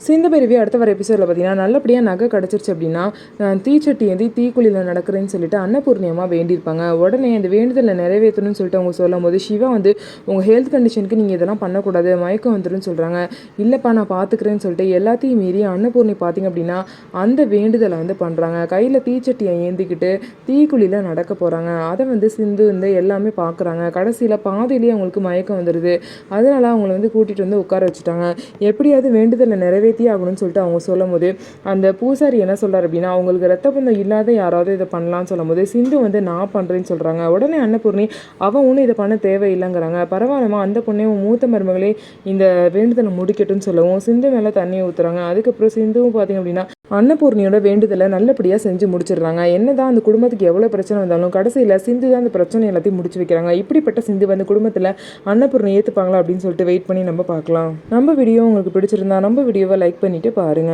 சிந்து பைரவி அடுத்த வர எபிசோடில் பார்த்தீங்கன்னா நல்லபடியாக நகை கிடச்சிருச்சு அப்படின்னா தீச்சட்டி ஏந்தி தீக்குழியில் நடக்கிறேன்னு சொல்லிட்டு அன்னபூர்ணியமாக வேண்டியிருப்பாங்க. உடனே அந்த வேண்டுதலை நிறைவேற்றணும்னு சொல்லிட்டு அவங்க சொல்லும் போது சிவா வந்து உங்கள் ஹெல்த் கண்டிஷனுக்கு நீங்கள் இதெல்லாம் பண்ணக்கூடாது, மயக்கம் வந்துடும் சொல்கிறாங்க. இல்லைப்பா நான் பார்த்துக்கிறேன்னு சொல்லிட்டு எல்லாத்தையும் மீறி அன்னபூர்ணி பார்த்திங்க அப்படின்னா அந்த வேண்டுதலை வந்து பண்ணுறாங்க. கையில் தீச்சட்டியை ஏந்திக்கிட்டு தீக்குழியில் நடக்க போகிறாங்க. அதை வந்து சிந்து வந்து எல்லாமே பார்க்குறாங்க. கடைசியில் பாதியிலேயே அவங்களுக்கு மயக்கம் வந்துடுது. அதனால அவங்கள வந்து கூட்டிகிட்டு வந்து உட்கார வச்சுட்டாங்க. எப்படியாவது வேண்டுதலை நிறைவேற்றி ஆகணும்னு சொல்லிட்டு அவங்க சொல்லும் போது அந்த பூசாரி என்ன சொல்றாரு அப்படின்னா அவங்களுக்கு ரத்த பந்தம் இல்லாத யாராவது இதை பண்ணலாம்னு சொல்லும் போது சிந்து வந்து நான் பண்றேன்னு சொல்றாங்க. உடனே அன்னபூர்ணி அவன் ஒன்றும் இதை பண்ண தேவையில்லைங்கிறாங்க. பரவாயில்லமா அந்த பொண்ணையும் மூத்த மருமகளே இந்த வேண்டுதலை முடிக்கட்டும்னு சொல்லவும் சிந்து மேலே தண்ணியை ஊற்றுறாங்க. அதுக்கப்புறம் சிந்துவும் பார்த்தீங்க அப்படின்னா அன்னபூர்ணியோட வேண்டுதலை நல்லபடியாக செஞ்சு முடிச்சிடுறாங்க. என்னதான் அந்த குடும்பத்துக்கு எவ்வளோ பிரச்சனை வந்தாலும் கடைசியில் சிந்து தான் அந்த பிரச்சனை எல்லாத்தையும் முடிச்சு வைக்கிறாங்க. இப்படிப்பட்ட சிந்து வந்து குடும்பத்தில் அன்னபூர்ணி ஏற்றுப்பாங்களா அப்படின்னு சொல்லிட்டு வெயிட் பண்ணி நம்ம பார்க்கலாம். நம்ம வீடியோ உங்களுக்கு பிடிச்சிருந்தா நம்ம வீடியோவை லைக் பண்ணிட்டு பாருங்க.